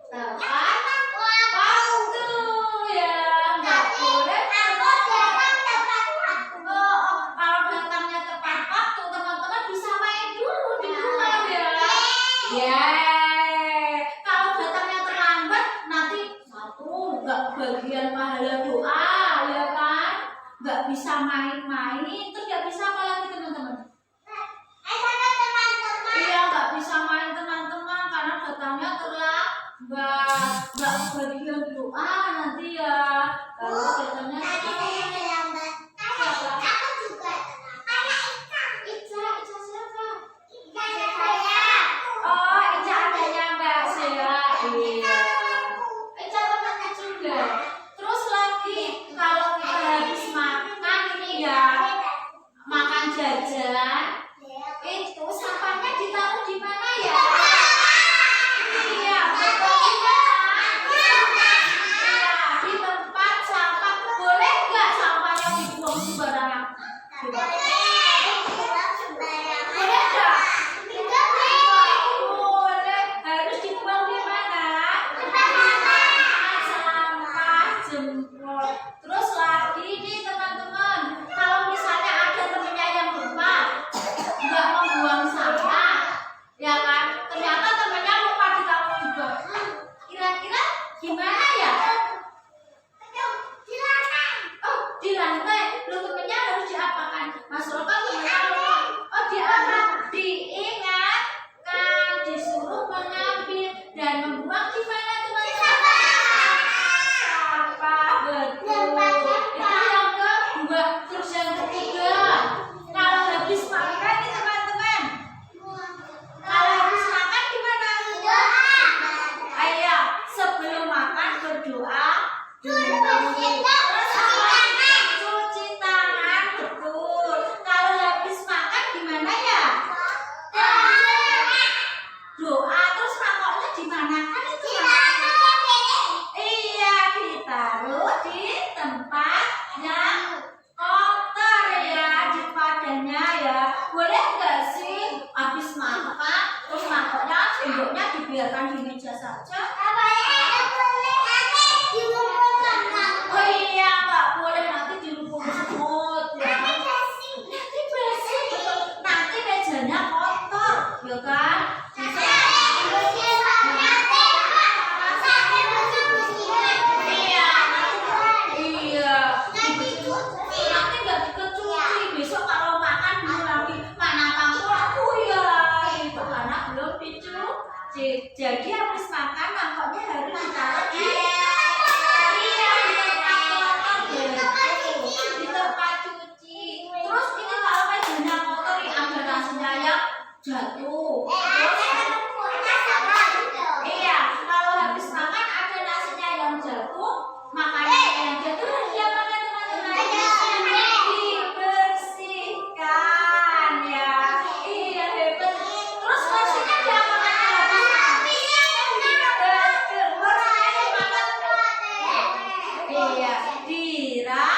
tepat waktu ya, nggak boleh kalau datangnya tepat waktu teman-teman bisa main dulu di rumah ya. Kalau datangnya terlambat nanti satu nggak bagian pahala doa ya kan, nggak bisa main-main, terus nggak bisa apa lagi teman-teman? Iya, nggak bisa main teman-teman karena datangnya terlambat, nggak bagian doa nanti ya. Kalau datangnya terlambat. Ica siapa? Oh, Ica adanya Mbak Sheila. Iya. Ica temannya juga. Terus lagi kalau kita habis makan ini ya, makan jajan, itu sampahnya ditaruh di mana ya? Iya, betul di tempat sampah. Boleh nggak sampahnya dibuang sembarangan? Boleh nggak? Boleh. Harus dibuang di mana? Sampah jempol. Terus lagi nih teman-teman, kalau misalnya ada temennya yang lupa nggak membuang sampah, ya kan? Ternyata temennya lupa ditaruh juga. Kira-kira gimana ya? Oh, di lantai. Loh, temennya harus diapakan? Mas Roka temennya lupa. Oh, diapakan? Diingatkan, disuruh mengambil dan membuang di mana teman-teman? Sampah, betul. Itu yang kedua. Terus yang ketiga, kalau habis makan nih teman-teman, kalau habis makan gimana? Ayo, sebelum makan berdoa dulu. Cuci tangan, betul. Kalau habis makan gimana ya? Doa, terus mangkoknya di mana kan itu? Iya, ditaruh di tempat yang kotor ya, di padanya ya. Boleh nggak sih habis makan terus mangkoknya, sendoknya dibiarkan di meja saja? Oh iya, nggak boleh, nanti dirumput semut ya. Nanti basi, betul. Nanti mejanya kotor, ya kan? Iya. Nanti nggak dikecuci. Besok kalau makan dulu lagi, mana mangkokku ya? Itu karena belum dicuci. Jadi habis makan mangkoknya harus ditaruh di di tempat cuci. Terus ini kalau mejanya kotor nih, ada nasinya yang jatuh. Iya, kalau habis makan ada nasinya yang jatuh, makannya yang jatuh harus diapakan teman-teman? Dibersihkan ya. Iya, hebat. Terus nasinya diapakan? Iya, dirapikan.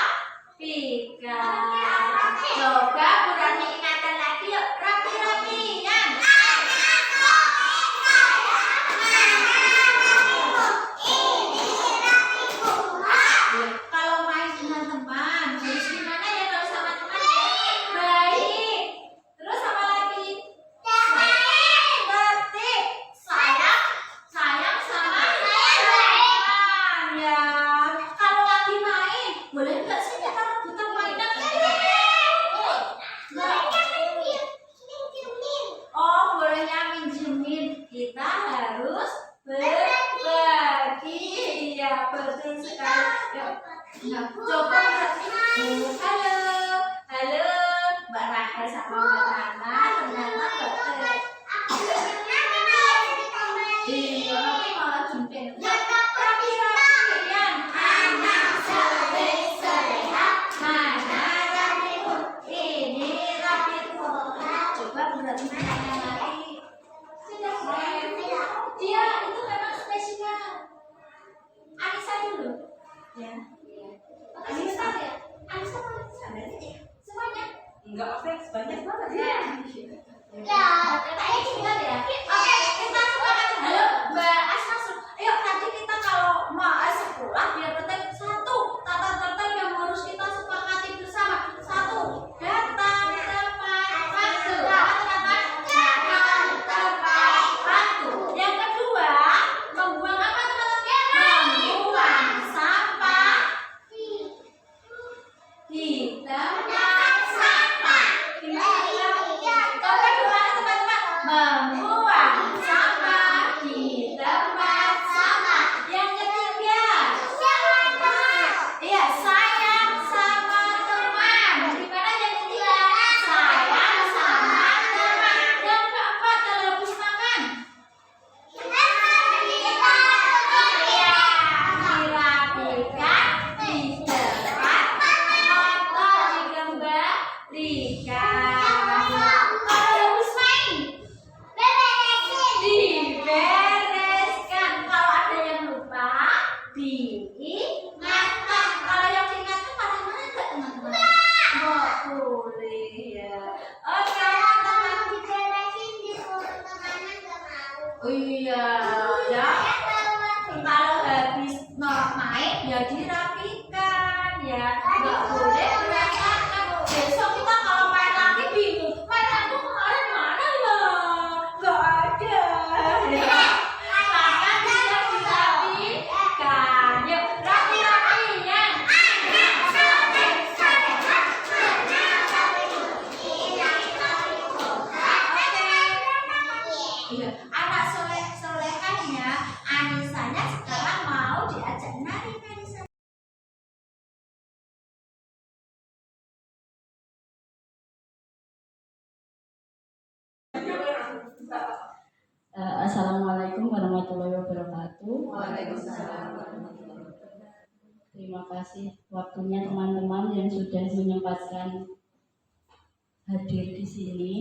Coba Bu Rani ingatkan lagi yuk, rapi-rapian. Kalau main dengan teman, harus gimana ya kalau sama teman ya? Baik. Terus apa lagi? Tertib. Sayang sama teman ya. Kalau lagi main, boleh nggak sih kita rebutan mainan? Oh, bolehnya minjemin. Kita harus berbagi. Iya, betul sekali. Nah, coba halo Mbak Rahel sama Mbak Nana, ternyata betul. Iya, tapi malah jempol. Ya, rapi-rapian. Anak sehat, mana rapiun? Ini rapiun. Coba berarti tanya lagi. Sudah, dia itu memang spesial. Anissa dulu. Ya. Anissa ya. Anissa mana? Semuanya. Enggak, banyak banget ya. Ya, kayaknya tinggal ya. Oke, kita sekarang halo Mbak Asma. Ayo diingatkan. Kalau yang diingatkan pada mana enggak teman-teman? Nggak boleh ya. Oke teman-teman. Oh iya ya. Kalau habis naik ya dirapikan ya. Nggak boleh berantakan. Besok kita kalau main lagi bingung. Mainanku kemarin mana ya? Nggak ada. Ya. Karena sudah dirapikan. Yuk rapi-rapinya. Iya, anak soleh-solehannya Anisanya sekarang mau diajak nari Anissa. Assalamualaikum warahmatullahi wabarakatuh. Waalaikumsalam. Terima kasih waktunya teman-teman yang sudah menyempatkan hadir di sini.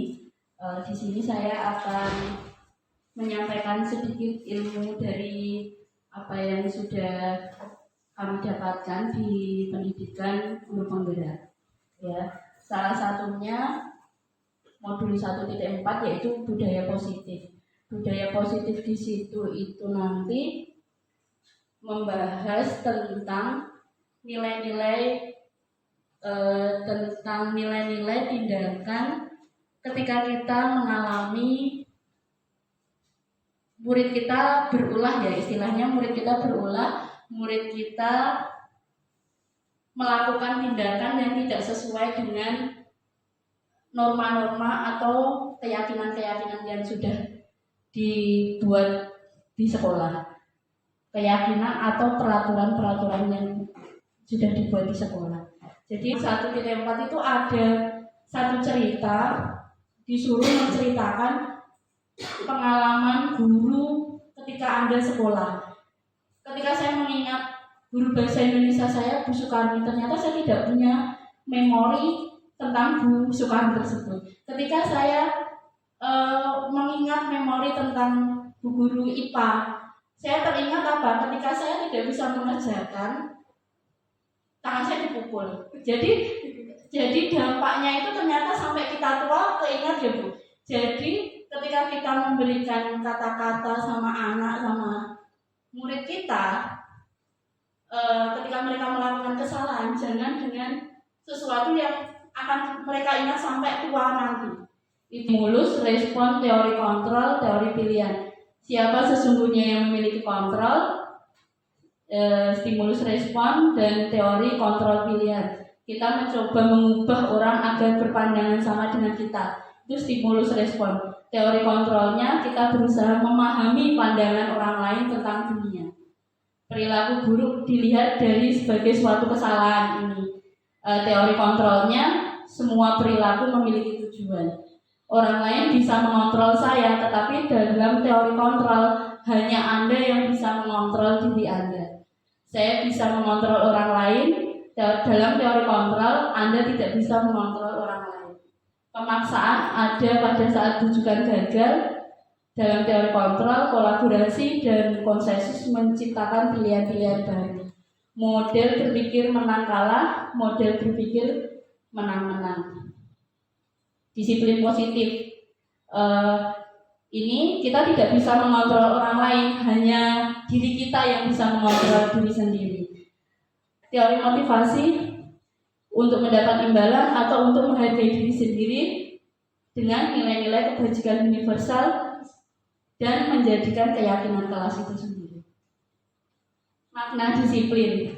Di sini saya akan menyampaikan sedikit ilmu dari apa yang sudah kami dapatkan di pendidikan guru penggerak. Ya, salah satunya modul 1.4 yaitu budaya positif. Budaya positif di situ itu nanti membahas tentang nilai-nilai tindakan ketika kita mengalami murid kita berulah, ya istilahnya murid kita berulah, murid kita melakukan tindakan yang tidak sesuai dengan norma-norma atau keyakinan-keyakinan yang sudah dibuat di sekolah, keyakinan atau peraturan-peraturan yang sudah dibuat di sekolah. Jadi 1.4 itu ada satu cerita, disuruh menceritakan pengalaman guru ketika Anda sekolah. Ketika saya mengingat guru bahasa Indonesia saya, Bu Sukarni, ternyata saya tidak punya memori tentang Bu Sukarni tersebut. Ketika saya mengingat memori tentang Bu Guru IPA, saya teringat apa? Ketika saya tidak bisa mengerjakan, tangan saya dipukul. Jadi dampaknya itu ternyata sampai kita tua keingat ya Bu. Jadi ketika kita memberikan kata-kata sama anak, sama murid kita, ketika mereka melakukan kesalahan, jangan dengan sesuatu yang akan mereka ingat sampai tua nanti. Stimulus, respon, teori kontrol, teori pilihan. Siapa sesungguhnya yang memiliki kontrol, stimulus, respon, dan teori kontrol pilihan. Kita mencoba mengubah orang agar berpandangan sama dengan kita. Itu stimulus, respon. Teori kontrolnya kita berusaha memahami pandangan orang lain tentang dunia. Perilaku buruk dilihat dari sebagai suatu kesalahan ini. Teori kontrolnya, semua perilaku memiliki tujuan. Orang lain bisa mengontrol saya, tetapi dalam teori kontrol hanya Anda yang bisa mengontrol diri Anda. Saya bisa mengontrol orang lain, dalam teori kontrol Anda tidak bisa mengontrol orang lain. Pemaksaan ada pada saat rujukan gagal. Dalam teori kontrol, kolaborasi dan konsensus menciptakan pilihan-pilihan baru. Model berpikir menang kalah, model berpikir menang-menang. Disiplin positif. Ini kita tidak bisa mengontrol orang lain, hanya diri kita yang bisa mengontrol diri sendiri. Teori motivasi untuk mendapat imbalan atau untuk menghargai diri sendiri dengan nilai-nilai kebajikan universal dan menjadikan keyakinan kelas itu sendiri. Makna disiplin.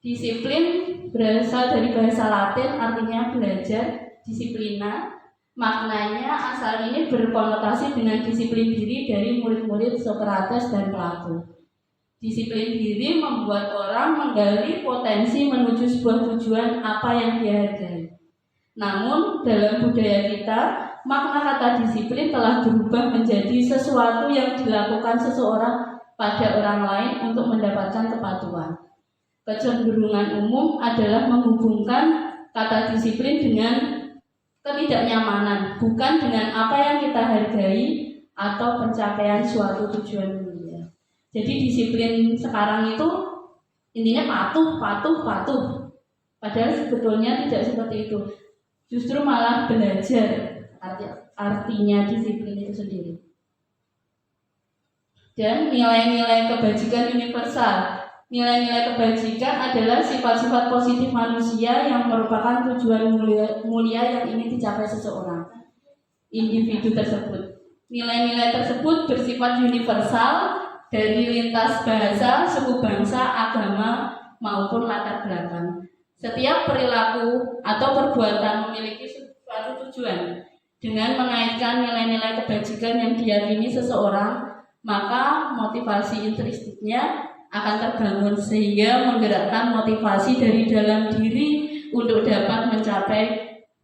Disiplin berasal dari bahasa Latin, artinya belajar, disiplina. Maknanya asal ini berkonotasi dengan disiplin diri dari murid-murid Sokrates dan Plato. Disiplin diri membuat orang menggali potensi menuju sebuah tujuan apa yang dia hargai. Namun dalam budaya kita, makna kata disiplin telah berubah menjadi sesuatu yang dilakukan seseorang pada orang lain untuk mendapatkan kepatuhan. Kecenderungan umum adalah menghubungkan kata disiplin dengan ketidaknyamanan, bukan dengan apa yang kita hargai atau pencapaian suatu tujuan mulia. Jadi disiplin sekarang itu Intinya patuh, patuh, patuh. Padahal sebetulnya tidak seperti itu. Justru malah belajar artinya disiplin itu sendiri. Dan nilai-nilai kebajikan universal. Nilai-nilai kebajikan adalah sifat-sifat positif manusia yang merupakan tujuan mulia yang ingin dicapai seseorang, individu tersebut. Nilai-nilai tersebut bersifat universal dari lintas bahasa, suku bangsa, agama, maupun latar belakang. Setiap perilaku atau perbuatan memiliki suatu tujuan. Dengan mengaitkan nilai-nilai kebajikan yang diyakini seseorang, maka motivasi intrinstiknya akan terbangun sehingga menggerakkan motivasi dari dalam diri untuk dapat mencapai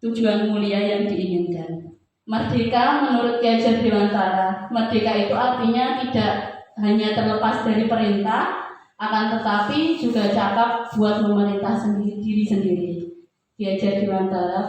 tujuan mulia yang diinginkan. Merdeka menurut Ki Hajar Dewantara, merdeka itu artinya tidak hanya terlepas dari perintah, akan tetapi juga cakap buat memerintah diri sendiri. Ki Hajar Dewantara.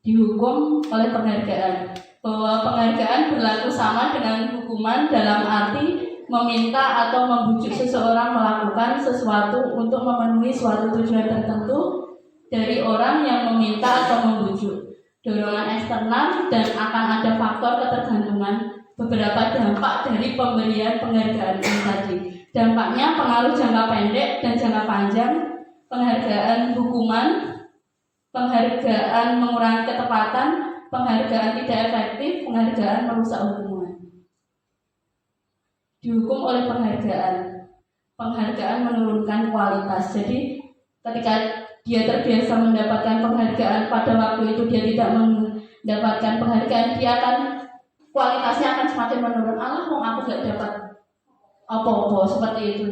Dihukum oleh penghargaan, bahwa penghargaan berlaku sama dengan hukuman dalam arti meminta atau membujuk seseorang melakukan sesuatu untuk memenuhi suatu tujuan tertentu dari orang yang meminta atau membujuk. Dorongan eksternal dan akan ada faktor ketergantungan. Beberapa dampak dari pemberian penghargaan ini tadi. Dampaknya pengaruh jangka pendek dan jangka panjang, penghargaan hukuman, penghargaan mengurangi ketepatan, penghargaan tidak efektif, penghargaan merusak hubungan. Dihukum oleh penghargaan. Penghargaan menurunkan kualitas. Jadi ketika dia terbiasa mendapatkan penghargaan, pada waktu itu dia tidak mendapatkan penghargaan, dia akan kualitasnya akan semakin menurun. Aku gak dapat apa-apa seperti itu.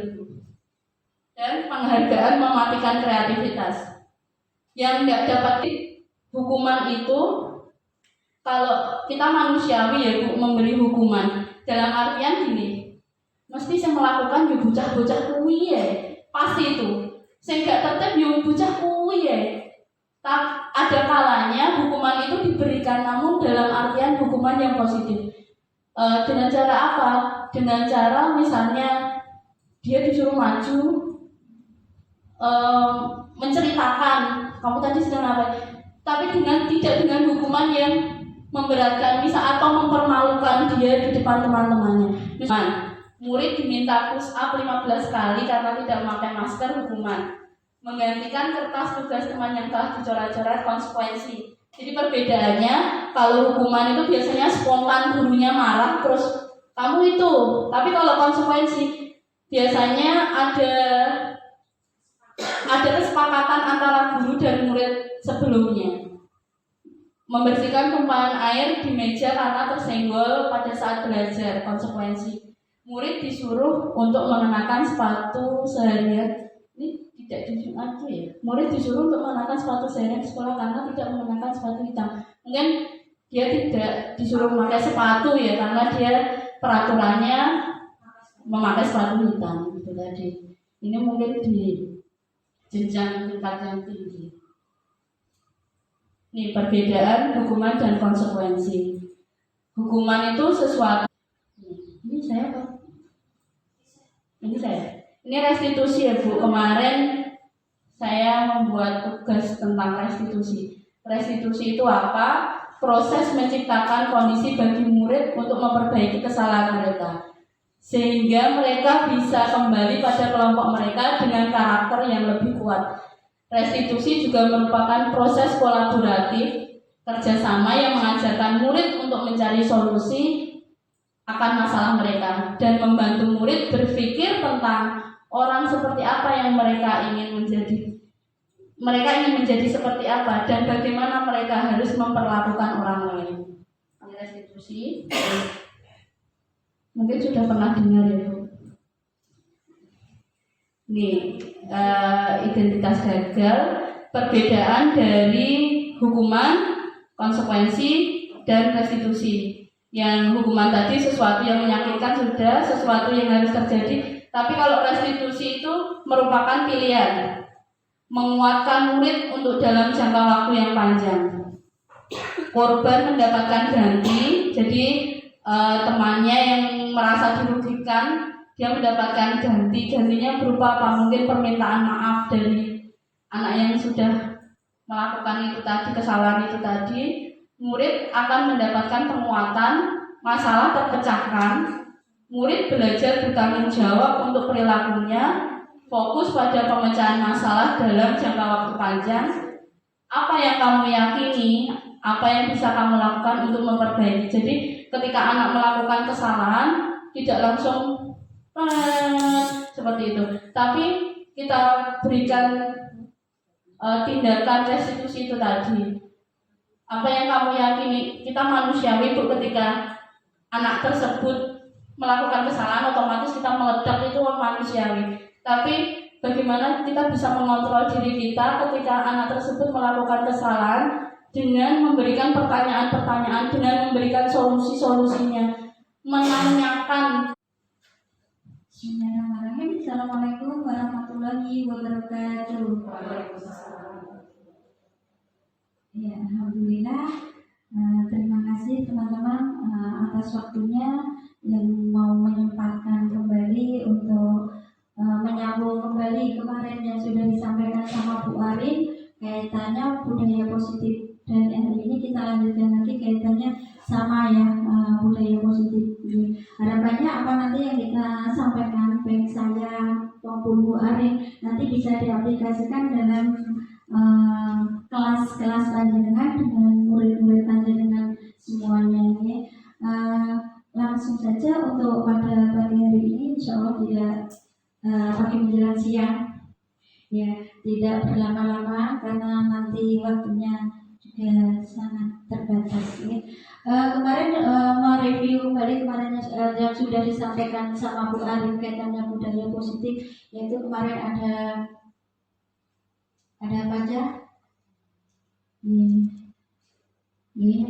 Dan penghargaan mematikan kreativitas. Yang nggak dapat hukuman itu, kalau kita manusiawi ya Bu, memberi hukuman dalam artian gini, mesti saya melakukan ya bocah-bocah kuwi ya, pasti itu. Saya nggak tertib ya bocah kuwi ya. Ada kalanya hukuman itu diberikan, namun dalam artian hukuman yang positif. Dengan cara apa? Dengan cara misalnya dia disuruh maju, menceritakan kamu tadi sedang apa, tapi tidak dengan hukuman yang memberatkan, atau mempermalukan dia di depan teman-temannya. Misalnya murid diminta push up 15 kali karena tidak memakai masker, hukuman. Menggantikan kertas tugas teman yang telah dicoret-coret, konsekuensi. Jadi perbedaannya, kalau hukuman itu biasanya spontan, gurunya marah terus kamu itu, tapi kalau konsekuensi biasanya ada kesepakatan antara guru dan murid sebelumnya. Membersihkan tumpahan air di meja karena tersenggol pada saat belajar, konsekuensi. Murid disuruh untuk mengenakan sepatu seharian. Ini tidak disunat ya. Murid disuruh untuk mengenakan sepatu seharian di sekolah karena tidak mengenakan sepatu hitam. Mungkin dia tidak disuruh memakai sepatu ya, karena dia peraturannya memakai sepatu hitam itu tadi. Ini mungkin di jenjang tingkat yang tinggi. Ini perbedaan hukuman dan konsekuensi. Hukuman itu sesuatu. Ini saya apa? Ini saya. Ini restitusi ya Bu. Kemarin saya membuat tugas tentang restitusi. Restitusi itu apa? Proses menciptakan kondisi bagi murid untuk memperbaiki kesalahan mereka, sehingga mereka bisa kembali pada kelompok mereka dengan karakter yang lebih kuat. Restitusi juga merupakan proses kolaboratif kerjasama yang mengajarkan murid untuk mencari solusi akan masalah mereka dan membantu murid berpikir tentang orang seperti apa yang mereka ingin menjadi. Mereka ingin menjadi seperti apa dan bagaimana mereka harus memperlakukan orang lain. Ini restitusi. Mungkin sudah pernah dengar ya Bu. Nih, identitas gagal, perbedaan dari hukuman, konsekuensi, dan restitusi. Yang hukuman tadi sesuatu yang menyakitkan sudah, sesuatu yang harus terjadi. Tapi kalau restitusi itu merupakan pilihan, menguatkan murid untuk dalam jangka waktu yang panjang. Korban mendapatkan ganti, jadi temannya yang merasa dirugikan, dia mendapatkan gantinya berupa apa? Mungkin permintaan maaf dari anak yang sudah melakukan itu tadi, kesalahan itu tadi. Murid akan mendapatkan penguatan, masalah terpecahkan. Murid belajar bertanggung jawab untuk perilakunya, fokus pada pemecahan masalah dalam jangka waktu panjang. Apa yang kamu yakini, apa yang bisa kamu lakukan untuk memperbaiki. Jadi ketika anak melakukan kesalahan, tidak langsung seperti itu, tapi kita berikan tindakan restitusi itu tadi. Apa yang kamu yakini, kita manusiawi Bu, ketika anak tersebut melakukan kesalahan otomatis kita meledak, itu manusiawi. Tapi bagaimana kita bisa mengontrol diri kita ketika anak tersebut melakukan kesalahan dengan memberikan pertanyaan-pertanyaan, dengan memberikan solusi-solusinya, menanyakan. Bismillahirrahmanirrahim. Assalamualaikum warahmatullahi wabarakatuh. Ya, alhamdulillah. Terima kasih teman-teman atas waktunya yang mau menyempatkan kembali untuk menyambung kembali kemarin yang sudah disampaikan sama Bu Arin kaitannya budaya positif, dan hari ini kita lanjutkan lagi kaitannya sama ya, budaya positif. Harapannya apa nanti yang kita sampaikan baik saya maupun Bu Arin nanti bisa diaplikasikan dalam kelas-kelas panjenengan dengan murid-murid panjenengan semuanya ini. Langsung saja untuk pada pagi hari ini, insya Allah tidak pagi menjelang siang, ya tidak berlama-lama karena nanti waktunya juga sangat terbatas. Ya. Kemarin mereview kembali kemarin yang sudah disampaikan sama Bu Arin kaitannya budaya positif, yaitu kemarin ada apa aja?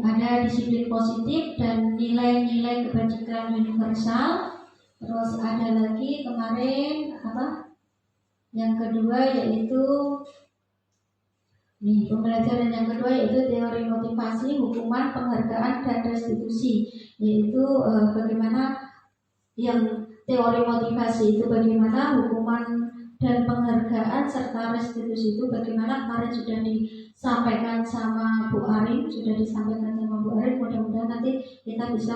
Ada disiplin positif dan nilai-nilai kebajikan universal. Terus ada lagi kemarin apa? Yang kedua yaitu pembelajaran yang kedua yaitu teori motivasi, hukuman, penghargaan, dan restitusi. Yaitu bagaimana yang teori motivasi itu bagaimana, hukuman dan penghargaan serta restitusi itu bagaimana kemarin sudah disampaikan sama Bu Arin, mudah-mudahan nanti kita bisa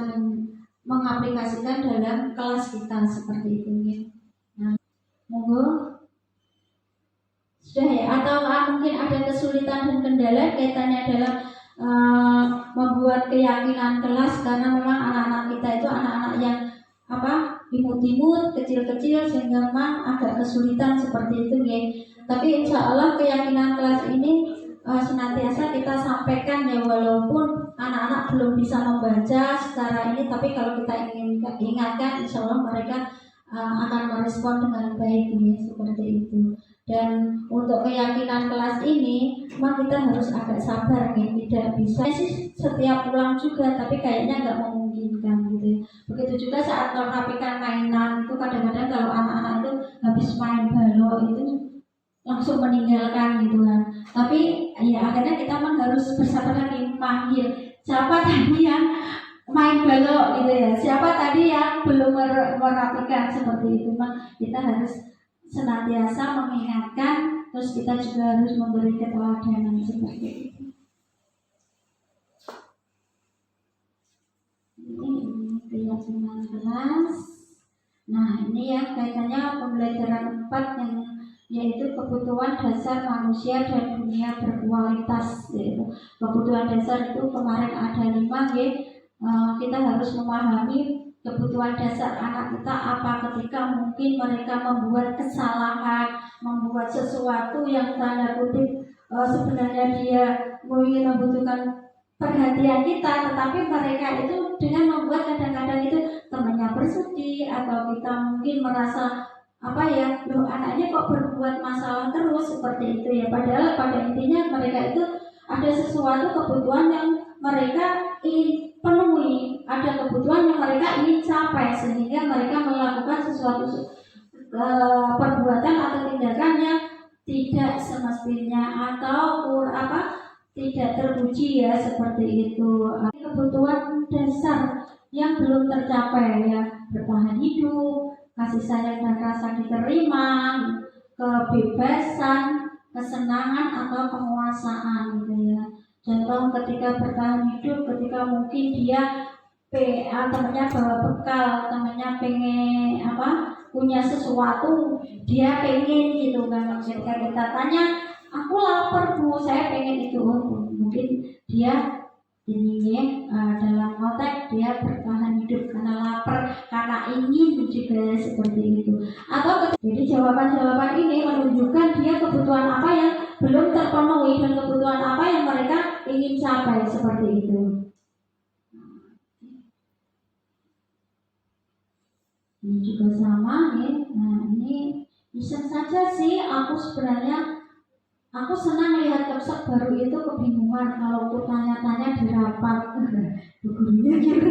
mengaplikasikan dalam kelas kita seperti itu ya. Nah, monggo sudah ya, atau mungkin ada kesulitan dan kendala kaitannya dalam membuat keyakinan kelas, karena memang anak-anak kita itu anak-anak yang imut-imut, kecil-kecil, sehingga memang agak kesulitan seperti itu ya. Tapi insya Allah keyakinan kelas ini senantiasa kita sampaikan ya, walaupun anak-anak belum bisa membaca secara ini, tapi kalau kita ingin ingatkan, insya Allah mereka akan merespon dengan baik ya, seperti itu. Dan untuk keyakinan kelas ini, memang kita harus agak sabar ya, tidak bisa sih setiap pulang juga, tapi kayaknya nggak memungkinkan gitu ya. Begitu juga saat merapikan mainan itu, kadang-kadang kalau anak-anak itu habis main balok itu langsung meninggalkan gitu kan. Tapi ya akhirnya kita memang harus bersabar lagi, panggil siapa tadi yang main balok gitu ya, siapa tadi yang belum merapikan, seperti itu. Memang kita harus senantiasa mengingatkan, terus kita juga harus memberi keteladanan seperti itu. Ini keyakinan kelas. Nah ini ya kaitannya pembelajaran 4 yang yaitu kebutuhan dasar manusia dan dunia berkualitas. Yaitu kebutuhan dasar itu kemarin ada 5 ya. Kita harus memahami kebutuhan dasar anak kita apa ketika mungkin mereka membuat kesalahan, membuat sesuatu yang tanda kutip sebenarnya dia ingin membutuhkan perhatian kita, tetapi mereka itu dengan membuat kadang-kadang itu temannya bersedih, atau kita mungkin merasa loh anaknya kok berbuat masalah terus seperti itu ya, padahal pada intinya mereka itu ada sesuatu kebutuhan yang mereka ingin penuhi, ada kebutuhan yang mereka ingin capai, sehingga mereka melakukan sesuatu perbuatan atau tindakan yang tidak semestinya atau tidak terpuji ya, seperti itu. Kebutuhan dasar yang belum tercapai ya, bertahan hidup, kasih sayang dan rasa diterima, kebebasan, kesenangan atau penguasaan gitu ya. Contoh ketika bertahan hidup, ketika mungkin dia temannya bawa bekal, temannya pengen punya sesuatu, dia pengen gitu kan. Ketika kita tanya, aku lapar bu, saya pengen itu, mungkin dia ini dalam konteks dia bertahan hidup karena lapar, karena ingin juga seperti itu. Atau jadi jawaban-jawaban ini menunjukkan dia kebutuhan apa yang belum terpenuhi dan kebutuhan apa yang mereka ingin capai seperti itu. Ini juga sama ya. Nah ini bisa saja sih aku senang lihat konsep baru itu kebingungan kalau aku tanya-tanya di rapat gurunya gitu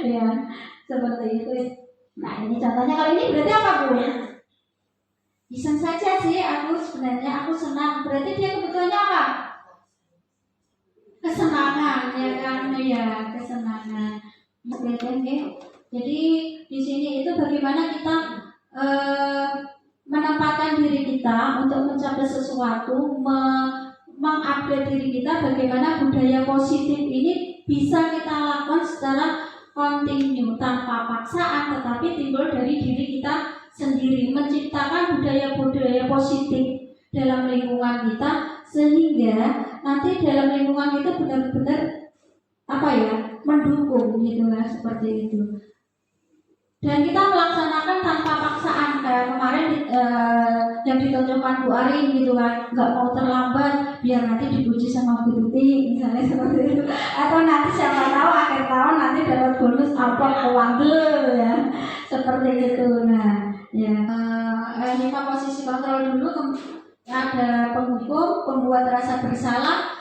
ya seperti itu. Nah ini contohnya kali ini berarti apa bu? Bisa saja sih aku senang, berarti dia kebutuhannya apa? Kesenangan ya kan ya, kesenangan. Jadi di sini itu bagaimana kita menempatkan diri kita untuk mencapai sesuatu, mengupgrade diri kita, bagaimana budaya positif ini bisa kita lakukan secara kontinu tanpa paksaan, tetapi timbul dari diri kita sendiri, menciptakan budaya-budaya positif dalam lingkungan kita sehingga nanti dalam lingkungan itu benar-benar mendukung gitu lah, seperti itu. Dan kita melaksanakan tanpa paksaan kayak kemarin yang ditonjolkan Bu Arin gitu kan, nggak mau terlambat biar nanti dipuji sama Bu Tuti misalnya seperti itu, atau nanti siapa tahu akhir tahun nanti dapat bonus amplop keuangan ya seperti itu. Nah ya lima posisi kontrol dulu, ada penghukum, pembuat rasa bersalah,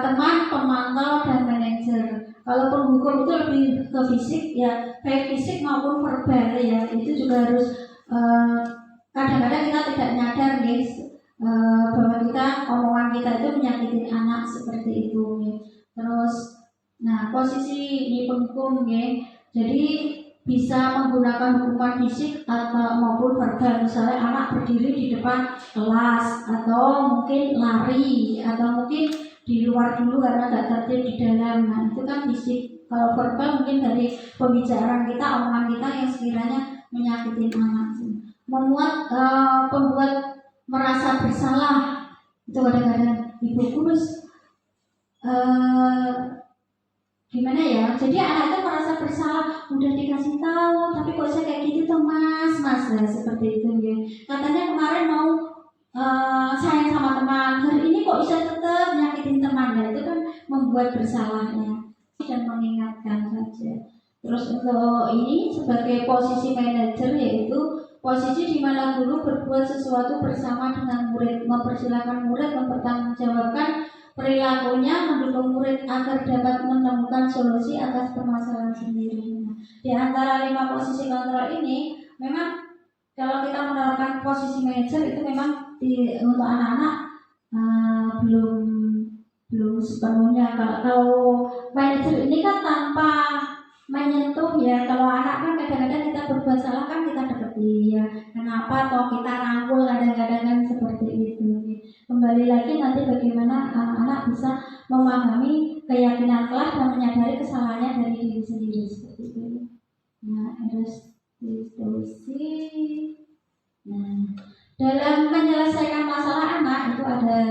teman, pemantau, dan manajer. Kalau penghukum itu lebih ke fisik ya, baik fisik maupun verbal ya, itu juga harus kadang-kadang kita tidak nyadar guys bahwa omongan kita itu menyakiti anak seperti itu ya. Terus nah posisi di penghukum ya, jadi bisa menggunakan hukuman fisik atau maupun verbal, misalnya anak berdiri di depan kelas atau mungkin lari atau mungkin di luar dulu karena nggak tertib di dalam. Nah itu kan fisik. Kalau verbal mungkin dari pembicaraan kita, omongan kita yang sekiranya menyakiti anak. Pembuat merasa bersalah itu kadang-kadang ibu kurus gimana ya, jadi anak itu merasa bersalah, udah dikasih tahu tapi kok saya kayak gitu tuh mas ya, seperti itu ya. Katanya kemarin mau sayang sama teman, hari ini kok bisa tetap nyakitin teman ya, itu kan membuat bersalahnya dan mengingatkan saja. Terus untuk ini sebagai posisi manajer, yaitu posisi di mana guru berbuat sesuatu bersama dengan murid, mempersilahkan murid mempertanggungjawabkan perilakunya, mendukung murid agar dapat menemukan solusi atas permasalahan sendiri. Di antara 5 posisi kontrol ini, memang kalau kita menerapkan posisi manajer itu memang untuk anak-anak belum sepenuhnya. Kalau manajer ini kan tanpa menyentuh ya. Kalau anak kan kadang-kadang kita berbuat salah kan kita deketi ya. Kenapa atau kita rangkul kadang-kadang kan seperti itu. Kembali lagi nanti bagaimana anak-anak bisa memahami keyakinan kelas dan menyadari kesalahannya dari diri sendiri seperti itu. Nah, harus diskusi. Nah, dalam menyelesaikan masalah anak itu ada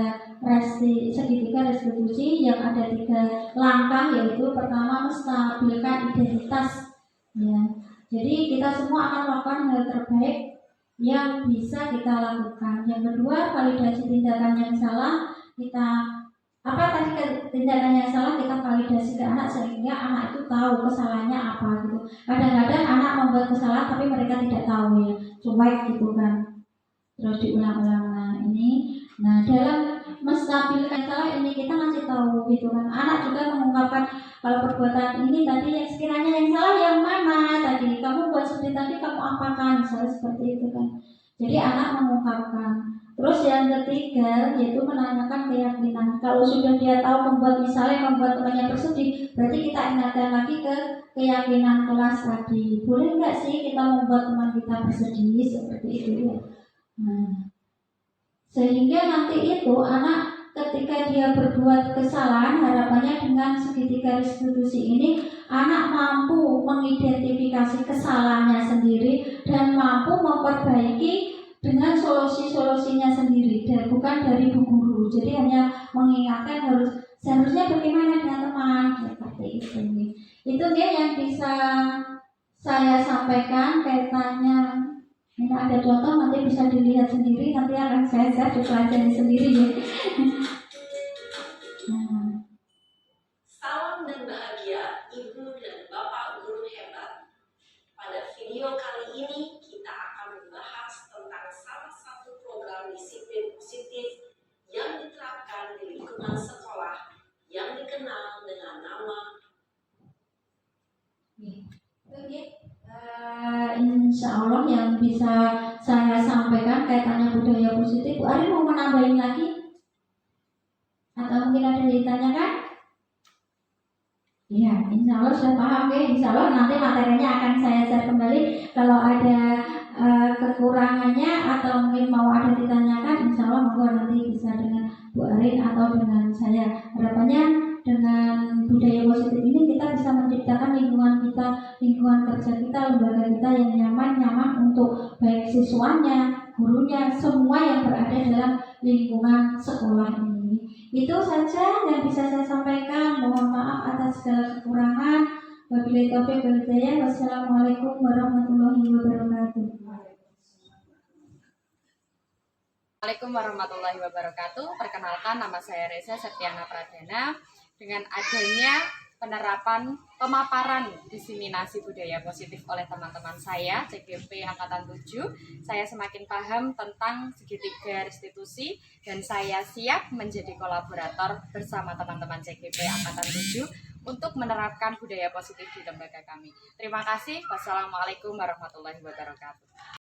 segitiga restitusi yang ada 3 langkah, yaitu pertama menstabilkan identitas ya. Jadi kita semua akan melakukan hal terbaik yang bisa kita lakukan. Yang kedua, validasi tindakan yang salah. Tindakan yang salah kita validasi ke anak sehingga anak itu tahu kesalahannya apa gitu. Kadang-kadang anak membuat kesalahan tapi mereka tidak tahu ya, cuek gitu kan. Terus diulang-ulang. Nah dalam menstabilkan salah ini kita ngasih tahu gitu kan. Anak juga mengungkapkan kalau perbuatan ini tadi yang sekiranya yang salah yang mana tadi, kamu buat seperti tadi kamu apakan, misalnya seperti itu kan. Jadi anak mengungkapkan. Terus yang ketiga yaitu menanyakan keyakinan. Kalau sudah dia tahu misalnya membuat temannya bersedih, berarti kita ingatkan lagi ke keyakinan kelas tadi. Boleh nggak sih kita membuat teman kita bersedih seperti itu ya? Nah, sehingga nanti itu anak ketika dia berbuat kesalahan, harapannya dengan segitiga restitusi ini anak mampu mengidentifikasi kesalahannya sendiri dan mampu memperbaiki dengan solusi-solusinya sendiri dan bukan dari bu guru. Jadi hanya mengingatkan seharusnya bagaimana dengan teman seperti itu. Itu dia yang bisa saya sampaikan kaitannya. Ini ada contoh, nanti bisa dilihat sendiri, nanti akan saya dipelajari sendiri ya. Nah. Salam dan bahagia Ibu dan Bapak guru hebat. Pada video kali ini kita akan membahas tentang salah satu program disiplin positif yang diterapkan di lingkungan sekolah yang dikenal dengan nama Insya Allah yang bisa saya sampaikan kaitannya budaya positif. Bu Ari mau menambahin lagi? Atau mungkin ada yang ditanyakan? Iya, insya Allah sudah paham ya. Insya Allah nanti materinya akan saya share kembali. Kalau ada kekurangannya atau mungkin mau ada ditanyakan, insya Allah monggo nanti bisa dengan Bu Arin atau dengan saya. Harapannya dengan budaya positif ini kita bisa menciptakan lingkungan kita, lingkungan kerja kita, lembaga kita yang nyaman untuk baik siswanya, gurunya, semua yang berada dalam lingkungan sekolah ini. Itu saja yang bisa saya sampaikan. Mohon maaf atas segala kekurangan. Wabillahi taufiq wal hidayah. Wassalamualaikum warahmatullahi wabarakatuh. Assalamualaikum warahmatullahi wabarakatuh. Perkenalkan, nama saya Reza Septiana Pradana. Dengan adanya penerapan pemaparan diseminasi budaya positif oleh teman-teman saya CGP Angkatan 7, saya semakin paham tentang segitiga restitusi dan saya siap menjadi kolaborator bersama teman-teman CGP Angkatan 7 untuk menerapkan budaya positif di lembaga kami. Terima kasih. Wassalamualaikum warahmatullahi wabarakatuh.